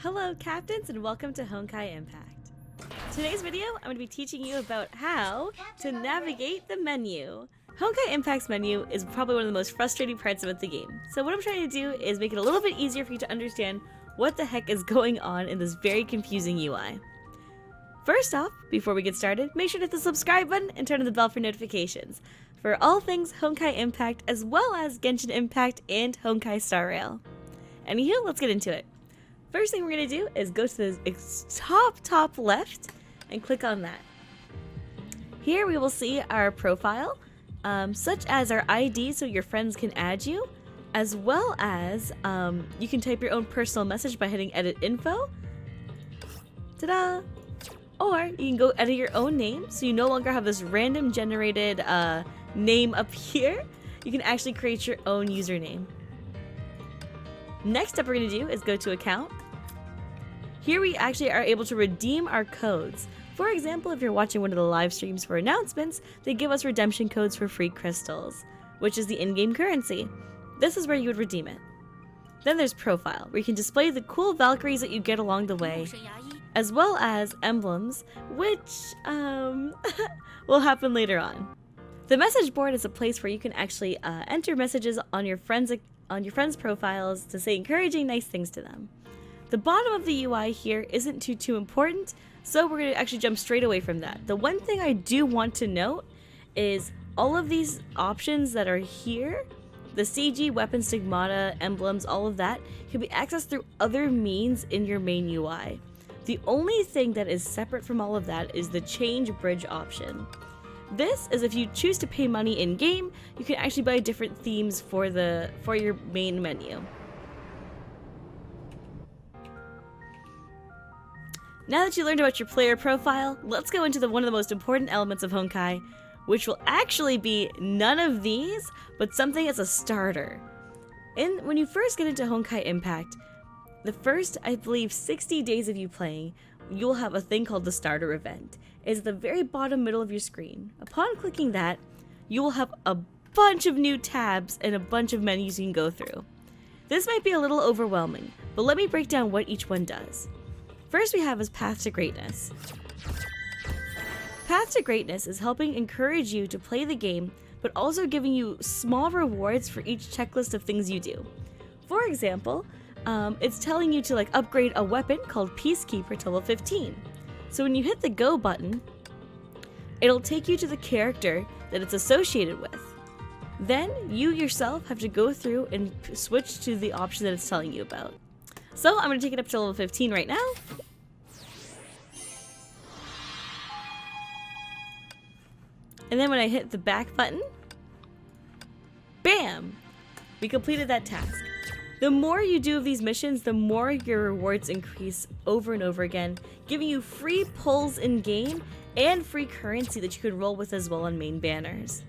Hello captains and welcome to Honkai Impact. Today's video I'm going to be teaching you about how to navigate the menu. Honkai Impact's menu is probably one of the most frustrating parts about the game. So what I'm trying to do is make it a little bit easier for you to understand what the heck is going on in this very confusing UI. First off, before we get started, make sure to hit the subscribe button and turn on the bell for notifications for all things Honkai Impact as well as Genshin Impact and Honkai Star Rail. Anywho, let's get into it. First thing we're going to do is go to the top left and click on that. Here we will see our profile, such as our ID so your friends can add you, as well as you can type your own personal message by hitting edit info. Ta-da! Or you can go edit your own name so you no longer have this random generated name up here. You can actually create your own username. Next step we're going to do is go to account. Here we actually are able to redeem our codes. For example, if you're watching one of the live streams for announcements, they give us redemption codes for free crystals, which is the in-game currency. This is where you would redeem it. Then there's profile, where you can display the cool Valkyries that you get along the way, as well as emblems, which will happen later on. The message board is a place where you can actually enter messages on your friends' profiles to say encouraging nice things to them. The bottom of the UI here isn't too important, so we're going to actually jump straight away from that. The one thing I do want to note is all of these options that are here, the CG, weapon, stigmata, emblems, all of that, can be accessed through other means in your main UI. The only thing that is separate from all of that is the change bridge option. This is if you choose to pay money in-game, you can actually buy different themes for your main menu. Now that you learned about your player profile, let's go into one of the most important elements of Honkai, which will actually be none of these, but something as a starter. When you first get into Honkai Impact, the first, I believe, 60 days of you playing, you'll have a thing called the starter event. It's at the very bottom middle of your screen. Upon clicking that, you will have a bunch of new tabs and a bunch of menus you can go through. This might be a little overwhelming, but let me break down what each one does. First we have is Path to Greatness. Path to Greatness is helping encourage you to play the game, but also giving you small rewards for each checklist of things you do. For example, it's telling you to upgrade a weapon called Peacekeeper to level 15. So when you hit the go button, it'll take you to the character that it's associated with. Then you yourself have to go through and switch to the option that it's telling you about. So I'm going to take it up to level 15 right now. And then when I hit the back button, bam! We completed that task. The more you do of these missions, the more your rewards increase over and over again, giving you free pulls in-game and free currency that you could roll with as well on main banners.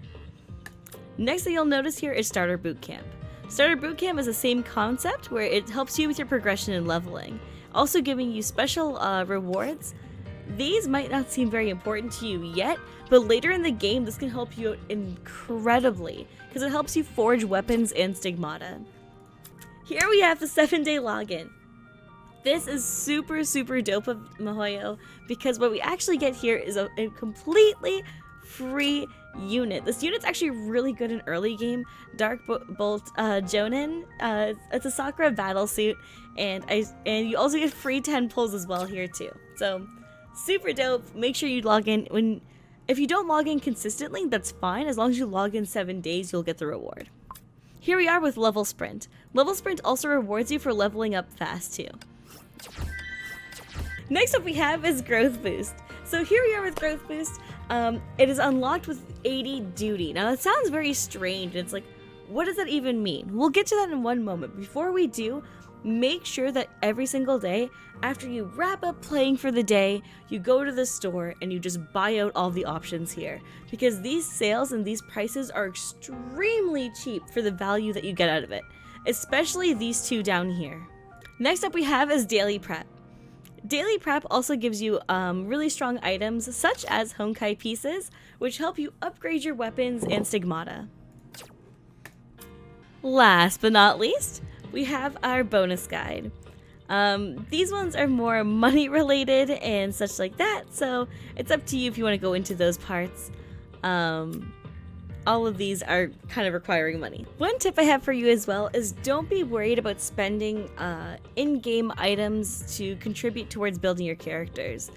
Next thing you'll notice here is Starter Bootcamp. Starter Bootcamp is the same concept where it helps you with your progression and leveling, also giving you special rewards. These might not seem very important to you yet, but later in the game this can help you out incredibly because it helps you forge weapons and stigmata. Here we have the 7-day login. This is super dope of Mihoyo because what we actually get here is a completely free unit. This unit's actually really good in early game. Dark Bolt Jonin. It's a Sakura battlesuit, and you also get free 10 pulls as well here too. So super dope. Make sure you log in. If you don't log in consistently, that's fine. As long as you log in 7 days, you'll get the reward. Here we are with Level Sprint. Level Sprint also rewards you for leveling up fast too. Next up we have is Growth Boost. So here we are with Growth Boost. It is unlocked with 80 duty. Now that sounds very strange. It's like, what does that even mean? We'll get to that in one moment. Before we do, make sure that every single day, after you wrap up playing for the day, you go to the store and you just buy out all the options here. Because these sales and these prices are extremely cheap for the value that you get out of it. Especially these two down here. Next up we have is Daily Prep. Daily Prep also gives you really strong items such as Honkai pieces, which help you upgrade your weapons and stigmata. Last but not least, we have our bonus guide. These ones are more money related and such like that, so it's up to you if you want to go into those parts. All of these are kind of requiring money. One tip I have for you as well is don't be worried about spending in-game items to contribute towards building your characters.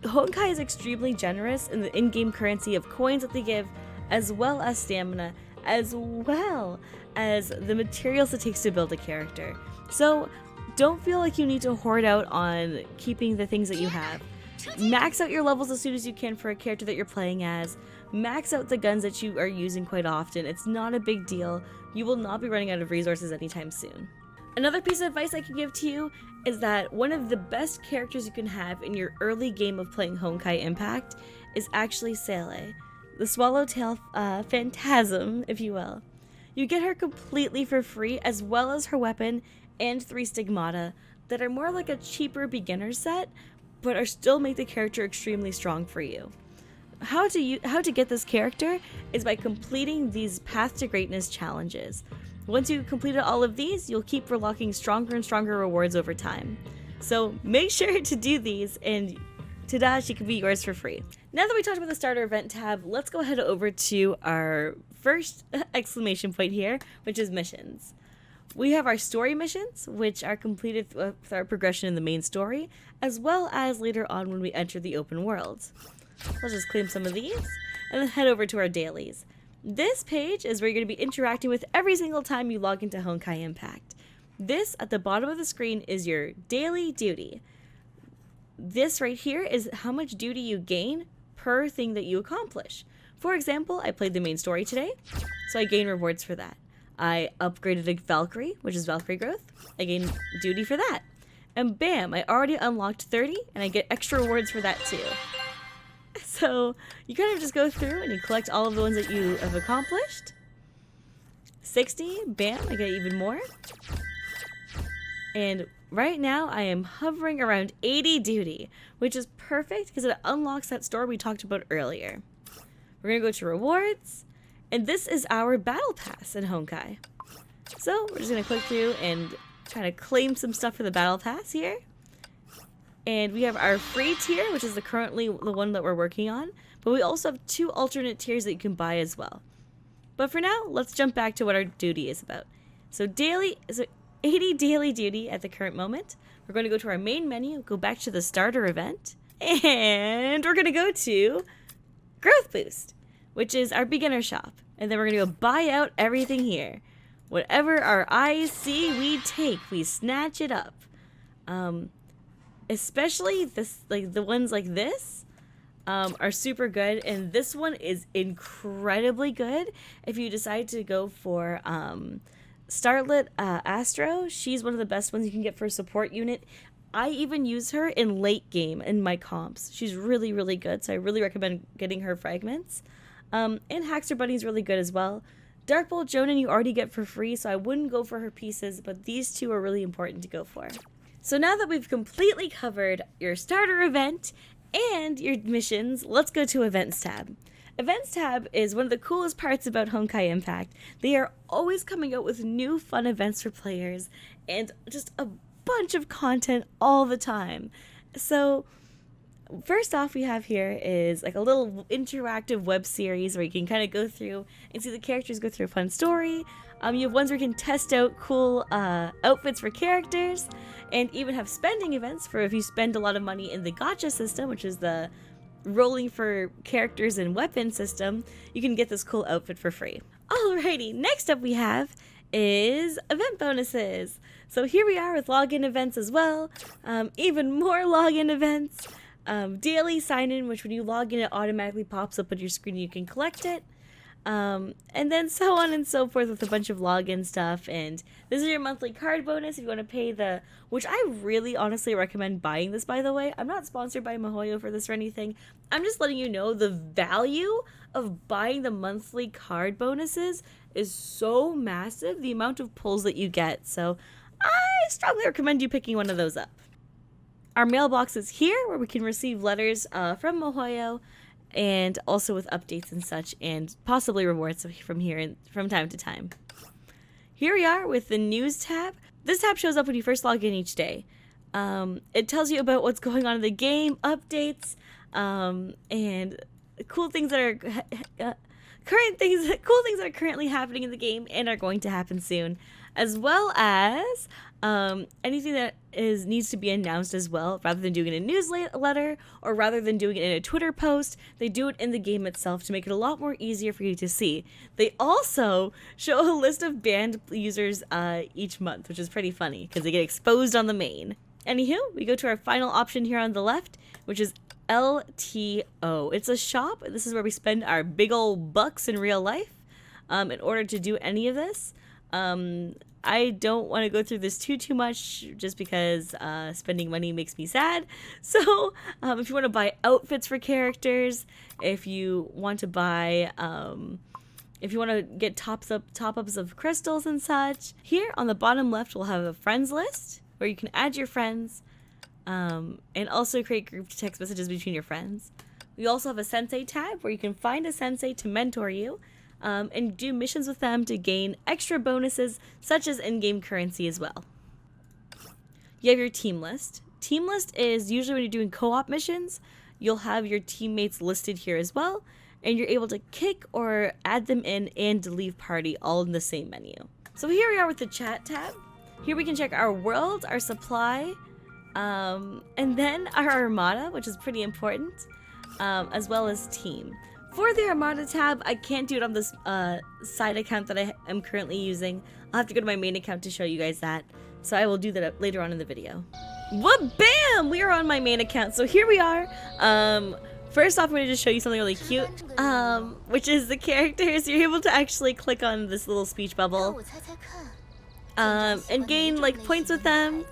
Honkai is extremely generous in the in-game currency of coins that they give, as well as stamina, as well as the materials it takes to build a character. So don't feel like you need to hoard out on keeping the things that you have. Max out your levels as soon as you can for a character that you're playing as. Max out the guns that you are using quite often. It's not a big deal. You will not be running out of resources anytime soon. Another piece of advice I can give to you is that one of the best characters you can have in your early game of playing Honkai Impact is actually Cellphone, the Swallowtail Phantasm, if you will. You get her completely for free, as well as her weapon and 3 stigmata that are more like a cheaper beginner set, but are still make the character extremely strong for you. How to get this character is by completing these Path to Greatness challenges. Once you've completed all of these, you'll keep unlocking stronger and stronger rewards over time. So make sure to do these, and ta-da, she can be yours for free. Now that we talked about the starter event tab, let's go ahead over to our first exclamation point here, which is missions. We have our story missions, which are completed with our progression in the main story, as well as later on when we enter the open world. Let's just claim some of these, and then head over to our dailies. This page is where you're going to be interacting with every single time you log into Honkai Impact. This, at the bottom of the screen, is your daily duty. This right here is how much duty you gain per thing that you accomplish. For example, I played the main story today, so I gain rewards for that. I upgraded a Valkyrie, which is Valkyrie growth. I gain duty for that. And bam, I already unlocked 30, and I get extra rewards for that too. So you kind of just go through and you collect all of the ones that you have accomplished. 60, bam, I get even more. And right now I am hovering around 80 duty, which is perfect because it unlocks that store we talked about earlier. We're going to go to rewards, and this is our battle pass in Honkai. So we're just going to click through and try to claim some stuff for the battle pass here. And we have our free tier, which is currently the one that we're working on, but we also have 2 alternate tiers that you can buy as well. But for now, let's jump back to what our duty is about. So 80 daily duty at the current moment. We're going to go to our main menu, go back to the starter event, and we're going to go to Growth Boost, which is our beginner shop. And then we're going to go buy out everything here. Whatever our eyes see, we take. We snatch it up. Especially this, like the ones like this, are super good, and this one is incredibly good if you decide to go for Starlit Astro. She's one of the best ones you can get for a support unit. I even use her in late game in my comps. She's really, really good, so I really recommend getting her fragments. And Haxer Bunny is really good as well. Darkbolt Jonan you already get for free, so I wouldn't go for her pieces, but these 2 are really important to go for. So now that we've completely covered your starter event and your missions, let's go to Events tab. Events tab is one of the coolest parts about Honkai Impact. They are always coming out with new fun events for players and just a bunch of content all the time. So first off we have here is like a little interactive web series where you can kind of go through and see the characters go through a fun story. You have ones where you can test out cool outfits for characters, and even have spending events for if you spend a lot of money in the gacha system, which is the rolling for characters and weapon system, you can get this cool outfit for free. Alrighty, next up we have is event bonuses. So here we are with login events as well, even more login events, daily sign-in, which when you log in it automatically pops up on your screen and you can collect it. And then so on and so forth with a bunch of login stuff. And this is your monthly card bonus if you want to pay the, which I really honestly recommend buying this, by the way. I'm not sponsored by MiHoYo for this or anything. I'm just letting you know the value of buying the monthly card bonuses is so massive, the amount of pulls that you get. So I strongly recommend you picking one of those up. Our mailbox is here where we can receive letters from MiHoYo, and also with updates and such, and possibly rewards from here and from time to time. Here we are with the news tab. This tab shows up when you first log in each day. It tells you about what's going on in the game, updates, and cool things that are cool things that are currently happening in the game and are going to happen soon, as well as anything that needs to be announced as well. Rather than doing it in a newsletter or rather than doing it in a Twitter post, they do it in the game itself to make it a lot more easier for you to see. They also show a list of banned users each month, which is pretty funny because they get exposed on the main. Anywho, we go to our final option here on the left, which is LTO. It's a shop. This is where we spend our big old bucks in real life in order to do any of this. I don't want to go through this too much just because spending money makes me sad. So if you want to buy outfits for characters, if you want to buy, if you want to get top-ups of crystals and such, here on the bottom left we'll have a friends list where you can add your friends and also create group text messages between your friends. We also have a sensei tab where you can find a sensei to mentor you and do missions with them to gain extra bonuses such as in-game currency as well. You have your team list. Team list is usually when you're doing co-op missions, you'll have your teammates listed here as well, and you're able to kick or add them in and leave party all in the same menu. So here we are with the chat tab. Here we can check our world, our supply, and then our Armada, which is pretty important, as well as team. For the Armada tab, I can't do it on this side account that I am currently using. I'll have to go to my main account to show you guys that. So I will do that later on in the video. What? Bam! We are on my main account. So here we are. First off, I'm going to just show you something really cute, which is the characters. You're able to actually click on this little speech bubble and gain like points with them.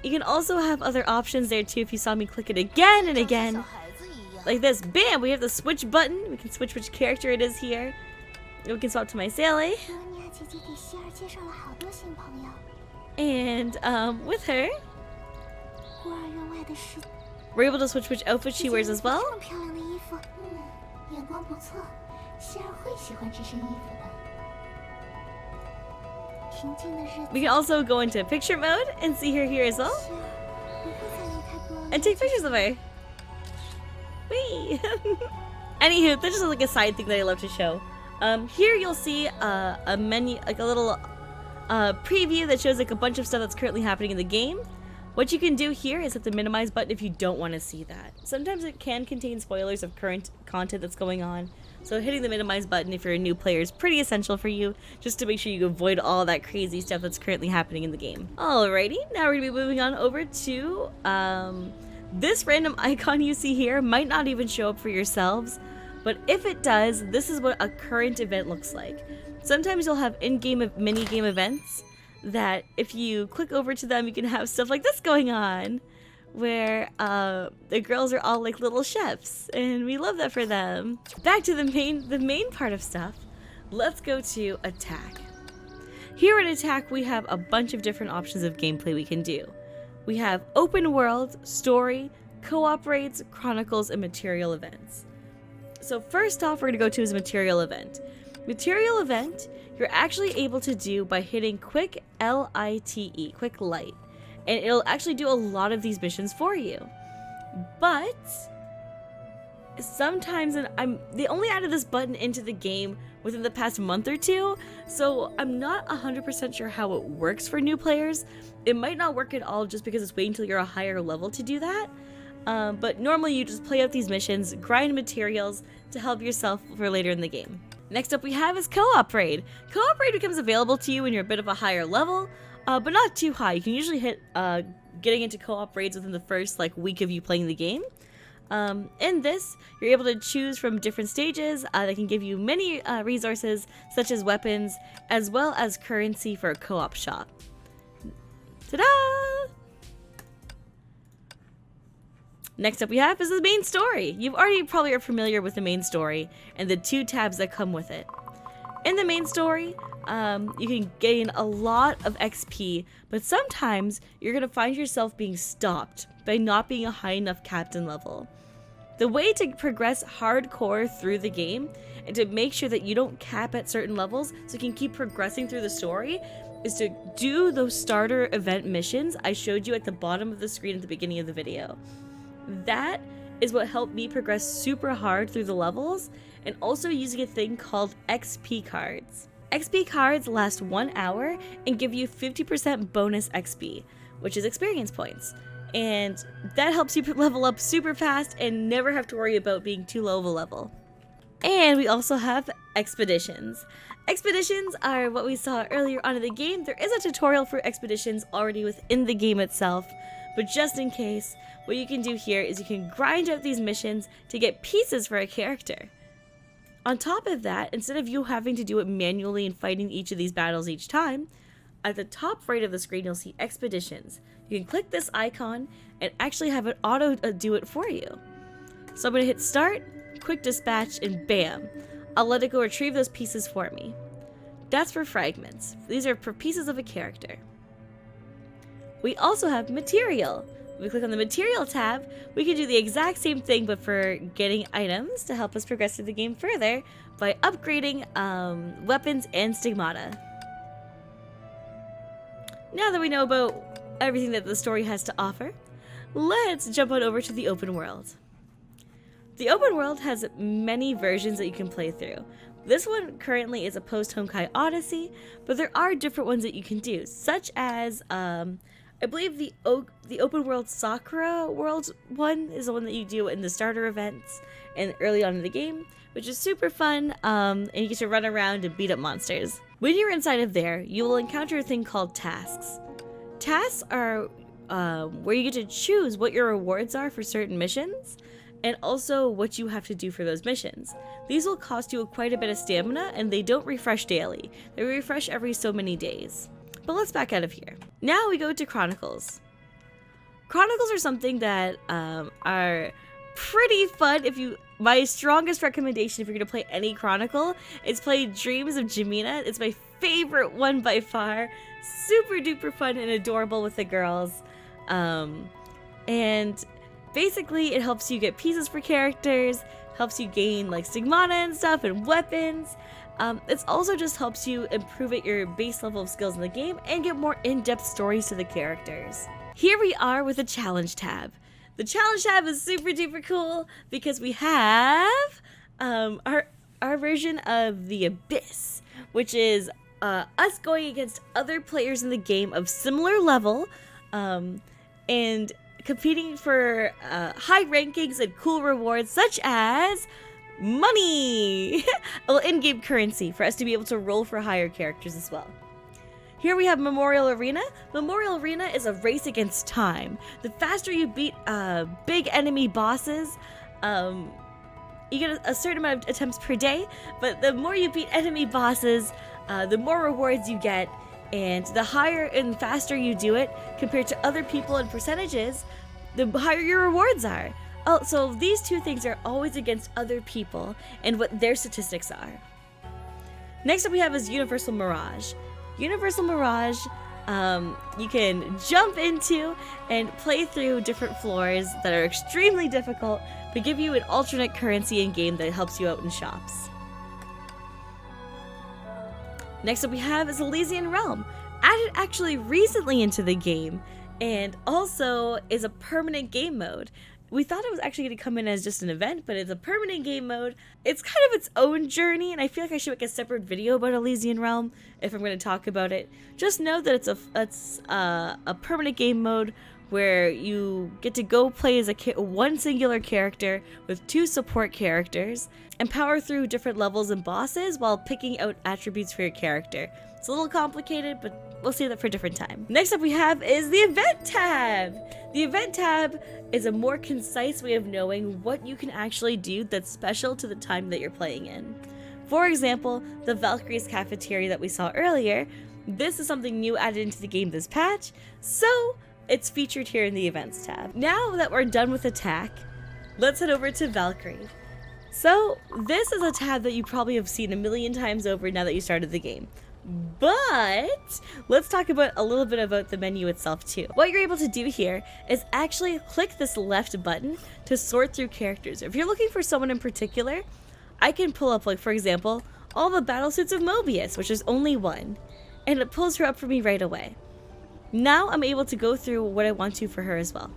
You can also have other options there too if you saw me click it again and again. Like this. Bam! We have the switch button. We can switch which character it is here. We can swap to my Sally. And with her, we're able to switch which outfit she wears as well. We can also go into picture mode and see her here as well. And take pictures of her. Whee! Anywho, that's just like a side thing that I love to show. Here you'll see a menu, like a little preview that shows like a bunch of stuff that's currently happening in the game. What you can do here is hit the minimize button if you don't want to see that. Sometimes it can contain spoilers of current content that's going on, so hitting the minimize button if you're a new player is pretty essential for you, just to make sure you avoid all that crazy stuff that's currently happening in the game. Alrighty, now we're going to be moving on over to this random icon you see here might not even show up for yourselves, but if it does, this is what a current event looks like. Sometimes you'll have in-game mini-game events that if you click over to them, you can have stuff like this going on, where the girls are all like little chefs, and we love that for them. Back to the main part of stuff. Let's go to attack. Here at attack, we have a bunch of different options of gameplay we can do. We have open world, story, co-op raids, chronicles, and material events. So first off, we're gonna go to his material event. Material event, you're actually able to do by hitting quick LITE, quick light, and it'll actually do a lot of these missions for you. But sometimes, they only added this button into the game within the past month or two, so I'm not 100% sure how it works for new players. It might not work at all just because it's waiting until you're a higher level to do that. But normally you just play out these missions, grind materials to help yourself for later in the game. Next up we have is co-op raid. Co-op raid becomes available to you when you're a bit of a higher level, but not too high. You can usually hit getting into co-op raids within the first week of you playing the game. In this, you're able to choose from different stages that can give you many resources such as weapons, as well as currency for a co-op shop. Ta-da! Next up we have is the main story. You already probably are familiar with the main story and the 2 tabs that come with it. In the main story, you can gain a lot of XP, but sometimes you're going to find yourself being stopped by not being a high enough captain level. The way to progress hardcore through the game and to make sure that you don't cap at certain levels so you can keep progressing through the story is to do those starter event missions I showed you at the bottom of the screen at the beginning of the video. That is what helped me progress super hard through the levels, and also using a thing called XP cards. XP cards last 1 hour and give you 50% bonus XP, which is experience points. And that helps you level up super fast and never have to worry about being too low of a level. And we also have expeditions. Expeditions are what we saw earlier on in the game. There is a tutorial for expeditions already within the game itself, but just in case, what you can do here is you can grind out these missions to get pieces for a character. On top of that, instead of you having to do it manually and fighting each of these battles each time, at the top right of the screen you'll see expeditions. You can click this icon and actually have it auto do it for you. So I'm going to hit start, quick dispatch, and bam, I'll let it go retrieve those pieces for me. That's for fragments. These are for pieces of a character. We also have material. When we click on the material tab, we can do the exact same thing but for getting items to help us progress through the game further by upgrading weapons and stigmata. Now that we know about everything that the story has to offer, let's jump on over to the open world. The open world has many versions that you can play through. This one currently is a post-Honkai Odyssey, but there are different ones that you can do, such as, I believe the open world Sakura world one is the one that you do in the starter events and early on in the game, which is super fun, and you get to run around and beat up monsters. When you're inside of there, you will encounter a thing called tasks. Tasks are where you get to choose what your rewards are for certain missions, and also what you have to do for those missions. These will cost you quite a bit of stamina, and they don't refresh daily. They refresh every so many days. But let's back out of here. Now we go to Chronicles. Chronicles are something that are pretty fun. My strongest recommendation if you're gonna play any Chronicle is play Dreams of Jamina. It's my favorite one by far. Super duper fun and adorable with the girls. And basically it helps you get pieces for characters, helps you gain like stigmata and stuff and weapons. It also just helps you improve at your base level of skills in the game and get more in-depth stories to the characters. Here we are with the challenge tab. The challenge tab is super duper cool because we have our version of the Abyss, which is us going against other players in the game of similar level and competing for high rankings and cool rewards such as money! Well, in-game currency for us to be able to roll for higher characters as well. Here we have Memorial Arena. Memorial Arena is a race against time. The faster you beat big enemy bosses, you get a certain amount of attempts per day, but the more you beat enemy bosses, the more rewards you get, and the higher and faster you do it compared to other people and percentages, the higher your rewards are. Oh, so these two things are always against other people and what their statistics are. Next up we have is Universal Mirage. Universal Mirage, you can jump into and play through different floors that are extremely difficult, but give you an alternate currency in game that helps you out in shops. Next up we have is Elysian Realm, added actually recently into the game, and also is a permanent game mode. We thought it was actually going to come in as just an event, but it's a permanent game mode. It's kind of its own journey, and I feel like I should make a separate video about Elysian Realm if I'm going to talk about it. Just know that it's a permanent game mode where you get to go play as one singular character with 2 support characters and power through different levels and bosses while picking out attributes for your character. It's a little complicated, but we'll save that for a different time. Next up we have is the Event tab. The Event tab is a more concise way of knowing what you can actually do that's special to the time that you're playing in. For example, the Valkyries cafeteria that we saw earlier, this is something new added into the game this patch, so it's featured here in the Events tab. Now that we're done with attack, let's head over to Valkyrie. So this is a tab that you probably have seen a million times over now that you started the game. But let's talk about a little bit about the menu itself too. What you're able to do here is actually click this left button to sort through characters. If you're looking for someone in particular, I can pull up, like for example, all the battle suits of Mobius, which is only one. and it pulls her up for me right away. Now I'm able to go through what I want to for her as well.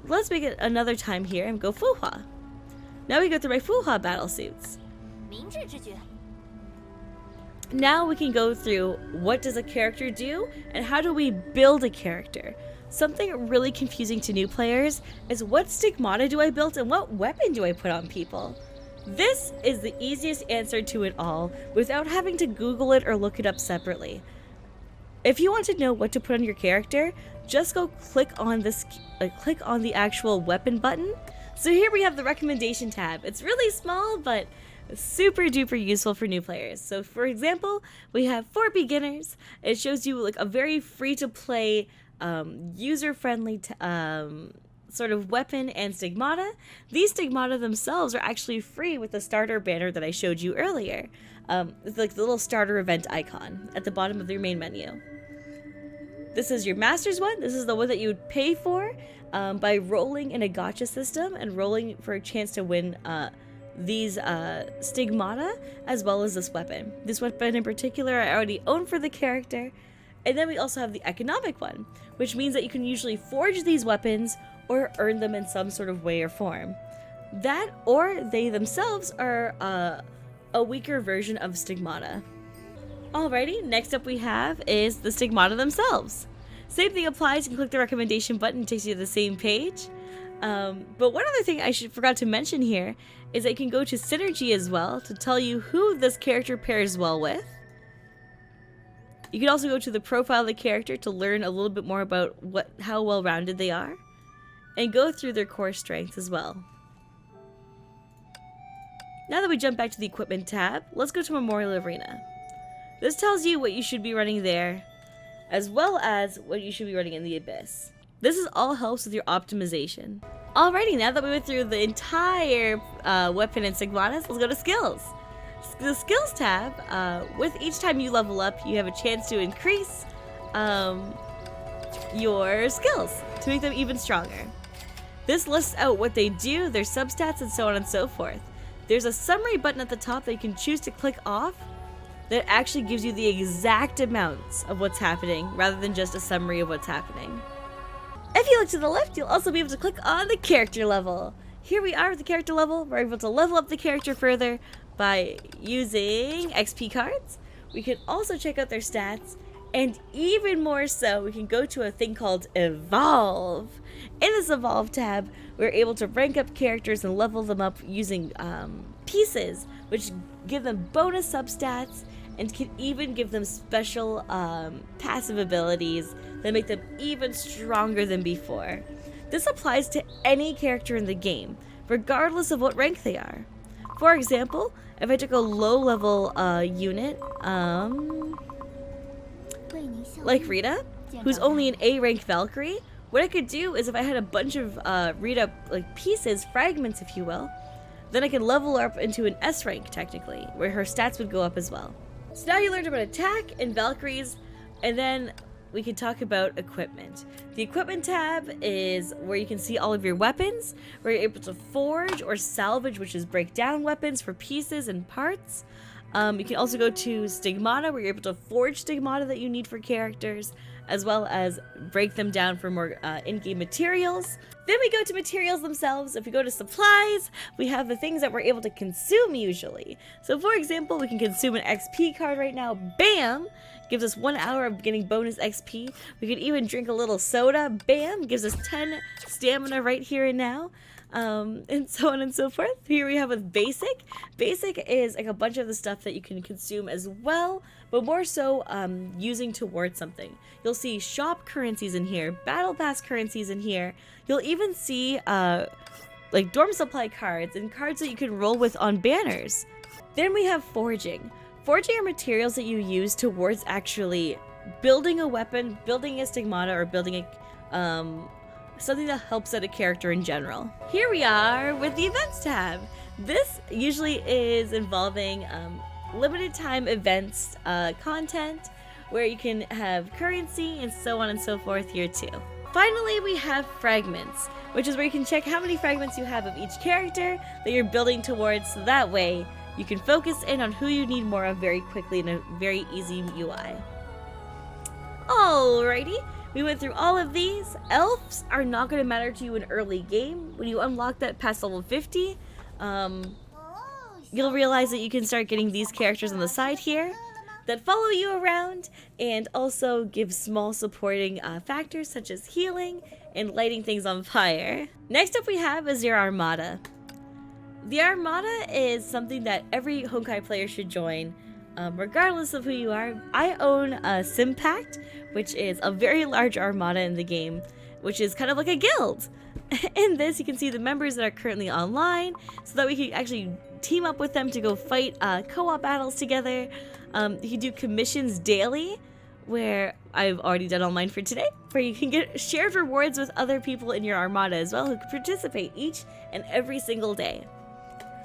Let's make it another time here and go Fuhua. Now we go through my Fuhua battle suits. Now we can go through what does a character do and how do we build a character. Something really confusing to new players is what stigmata do I build and what weapon do I put on people? This is the easiest answer to it all without having to Google it or look it up separately. If you want to know what to put on your character, just go click on the actual weapon button. So here we have the recommendation tab. It's really small, but super duper useful for new players. So for example, we have for beginners. It shows you like a very free to play, user-friendly sort of weapon and stigmata. These stigmata themselves are actually free with the starter banner that I showed you earlier. It's like the little starter event icon at the bottom of your main menu. This is your master's one. This is the one that you would pay for by rolling in a gacha system and rolling for a chance to win these stigmata as well as this weapon. This weapon in particular I already own for the character. And then we also have the economic one, which means that you can usually forge these weapons or earn them in some sort of way or form. That or they themselves are a weaker version of stigmata. Alrighty, next up we have is the stigmata themselves. Same thing applies, you can click the recommendation button, it takes you to the same page. But one other thing I forgot to mention here is that you can go to Synergy as well to tell you who this character pairs well with. You can also go to the profile of the character to learn a little bit more about how well-rounded they are, and go through their core strengths as well. Now that we jump back to the equipment tab, let's go to Memorial Arena. This tells you what you should be running there, as well as what you should be running in the Abyss. This all helps with your optimization. Alrighty, now that we went through the entire weapon and stigmatas, let's go to skills. The skills tab, with each time you level up, you have a chance to increase your skills to make them even stronger. This lists out what they do, their substats, and so on and so forth. There's a summary button at the top that you can choose to click off that actually gives you the exact amounts of what's happening rather than just a summary of what's happening. If you look to the left, you'll also be able to click on the character level. Here we are at the character level. We're able to level up the character further by using XP cards. We can also check out their stats, and even more so, we can go to a thing called Evolve. In this Evolve tab, we're able to rank up characters and level them up using pieces, which give them bonus substats and can even give them special passive abilities that make them even stronger than before. This applies to any character in the game, regardless of what rank they are. For example, if I took a low-level unit, like Rita, who's only an A-rank Valkyrie, what I could do is if I had a bunch of Rita pieces, fragments if you will, then I can level her up into an S rank technically, where her stats would go up as well. So now you learned about attack and Valkyries, and then we can talk about equipment. The equipment tab is where you can see all of your weapons, where you're able to forge or salvage, which is break down weapons for pieces and parts. You can also go to stigmata, where you're able to forge stigmata that you need for characters, as well as break them down for more in-game materials. Then we go to materials themselves. If we go to supplies, we have the things that we're able to consume usually. So for example, we can consume an XP card right now. Bam! Gives us 1 hour of getting bonus XP. We could even drink a little soda. Bam! Gives us 10 stamina right here and now. And so on and so forth. Here we have with basic. Basic is like a bunch of the stuff that you can consume as well, but more so using towards something. You'll see shop currencies in here, battle pass currencies in here. You'll even see like dorm supply cards and cards that you can roll with on banners. Then we have forging. Forging are materials that you use towards actually building a weapon, building a stigmata, or building a something that helps out a character in general. Here we are with the events tab. This usually is involving limited time events content where you can have currency and so on and so forth here too. Finally, we have fragments, which is where you can check how many fragments you have of each character that you're building towards, so that way You can focus in on who you need more of very quickly in a very easy UI. Alrighty, we went through all of these. Elves are not going to matter to you in early game. When you unlock that past level 50, you'll realize that you can start getting these characters on the side here that follow you around and also give small supporting factors such as healing and lighting things on fire. Next up we have is your Armada. The Armada is something that every Honkai player should join, regardless of who you are. I own a Simpact, which is a very large Armada in the game, which is kind of like a guild. In this, you can see the members that are currently online, so that we can actually team up with them to go fight co-op battles together. You can do commissions daily, where I've already done all mine for today, where you can get shared rewards with other people in your Armada as well, who can participate each and every single day.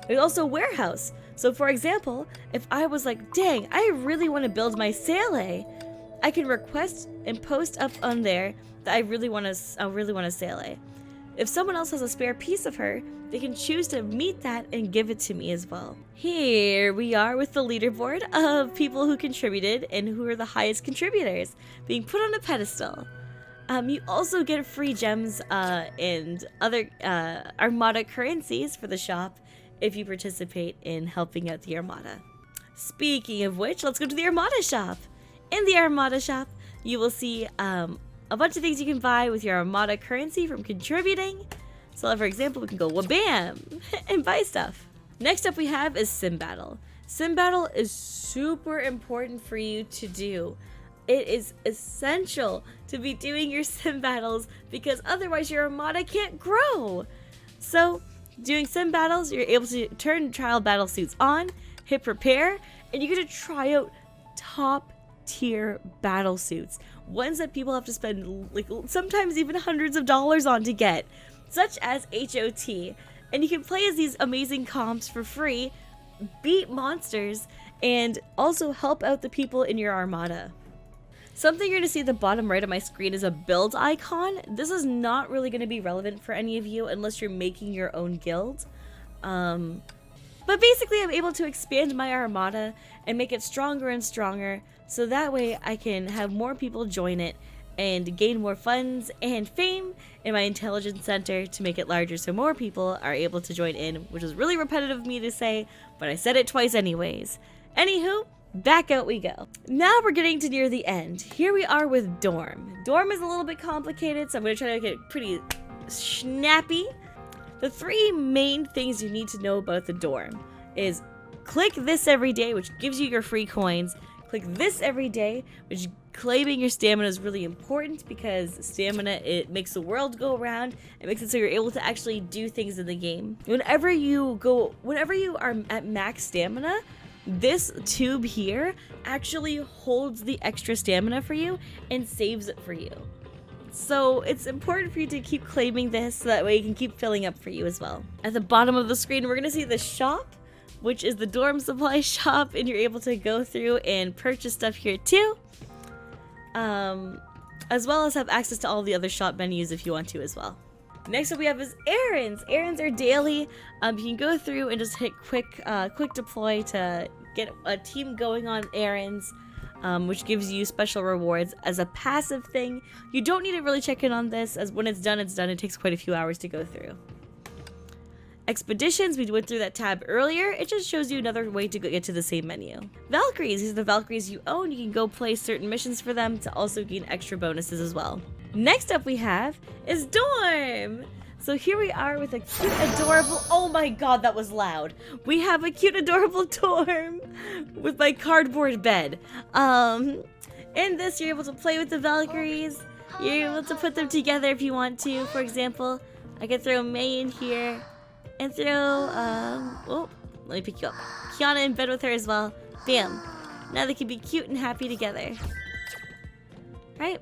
There's also warehouse. So for example, if I was like, dang, I really want to build my Sele, I can request and post up on there that I really want a Sele. If someone else has a spare piece of her, they can choose to meet that and give it to me as well. Here we are with the leaderboard of people who contributed and who are the highest contributors being put on a pedestal. You also get free gems and other Armada currencies for the shop if you participate in helping out the Armada. Speaking of which, let's go to the Armada shop. In the Armada shop, you will see a bunch of things you can buy with your Armada currency from contributing. So for example, we can go wabam and buy stuff. Next up we have is Sim Battle. Sim Battle is super important for you to do. It is essential to be doing your Sim Battles because otherwise your Armada can't grow. So doing Sim Battles, you're able to turn trial battle suits on, hit prepare, and you get to try out top tier battle suits. Ones that people have to spend like sometimes even hundreds of dollars on to get, such as HOT. And you can play as these amazing comps for free, beat monsters, and also help out the people in your Armada. Something you're going to see at the bottom right of my screen is a build icon. This is not really going to be relevant for any of you unless you're making your own guild. But basically I'm able to expand my Armada and make it stronger and stronger, so that way I can have more people join it and gain more funds and fame in my intelligence center to make it larger so more people are able to join in, which is really repetitive of me to say, but I said it twice anyways. Anywho, back out we go. Now we're getting to near the end. Here we are with Dorm. Dorm is a little bit complicated, so I'm going to try to make it pretty snappy. The three main things you need to know about the Dorm is click this every day, which gives you your free coins. Click this every day, which claiming your stamina is really important because stamina, it makes the world go around. It makes it so you're able to actually do things in the game. Whenever you are at max stamina, this tube here actually holds the extra stamina for you and saves it for you. So it's important for you to keep claiming this so that way you can keep filling up for you as well. At the bottom of the screen, we're going to see the shop, which is the dorm supply shop, and you're able to go through and purchase stuff here too. As well as have access to all the other shop menus if you want to as well. Next up we have is errands. Errands are daily. You can go through and just hit quick deploy to get a team going on errands, which gives you special rewards as a passive thing. You don't need to really check in on this, as when it's done, it's done. It takes quite a few hours to go through. Expeditions, we went through that tab earlier. It just shows you another way to get to the same menu. Valkyries, these are the Valkyries you own. You can go play certain missions for them to also gain extra bonuses as well. Next up we have is Dorm. So here we are with a cute, adorable, oh my god, that was loud. We have a cute, adorable dorm with my cardboard bed. In this, you're able to play with the Valkyries. You're able to put them together if you want to. For example, I can throw May in here and throw, oh, let me pick you up. Kiana in bed with her as well. Bam. Now they can be cute and happy together. Right?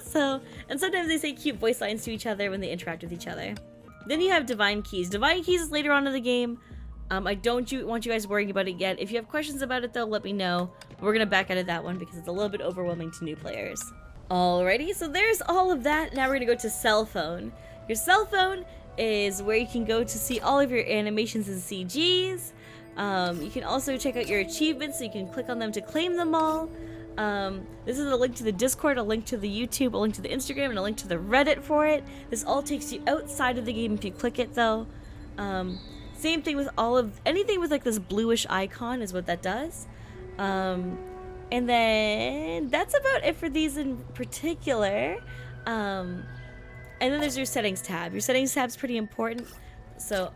So, and sometimes they say cute voice lines to each other when they interact with each other. Then you have Divine Keys. Divine Keys is later on in the game. I don't want you guys worrying about it yet. If you have questions about it though, let me know. We're gonna back out of that one because it's a little bit overwhelming to new players. Alrighty, so there's all of that. Now we're gonna go to Cellphone. Your Cellphone is where you can go to see all of your animations and CGs. You can also check out your achievements, so you can click on them to claim them all. This is a link to the Discord, a link to the YouTube, a link to the Instagram, and a link to the Reddit for it. This all takes you outside of the game if you click it, though. Same thing with anything with like this bluish icon is what that does. And then that's about it for these in particular. And then there's your settings tab. Your settings tab is pretty important. So,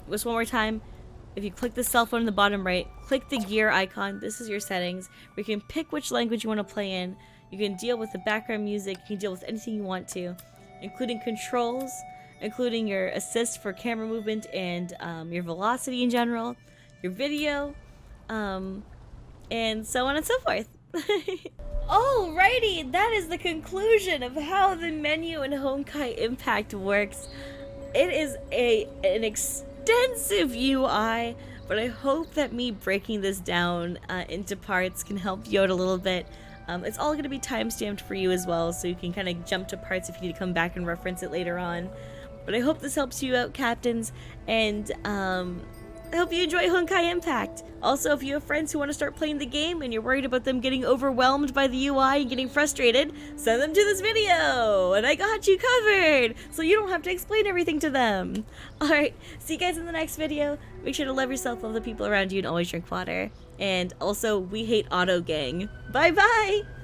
just one more time. If you click the cell phone in the bottom right, click the gear icon. This is your settings, where you can pick which language you want to play in. You can deal with the background music. You can deal with anything you want to, including controls, including your assist for camera movement and your velocity in general, your video, and so on and so forth. Alrighty, that is the conclusion of how the menu in Honkai Impact works. It is an extensive UI, but I hope that me breaking this down into parts can help you out a little bit. It's all going to be time-stamped for you as well, so you can kind of jump to parts if you need to come back and reference it later on. But I hope this helps you out, captains, and I hope you enjoy Honkai Impact. Also, if you have friends who want to start playing the game and you're worried about them getting overwhelmed by the UI and getting frustrated, send them to this video, and I got you covered, so you don't have to explain everything to them. Alright, see you guys in the next video. Make sure to love yourself, love the people around you, and always drink water. And also, we hate Auto Gang. Bye-bye!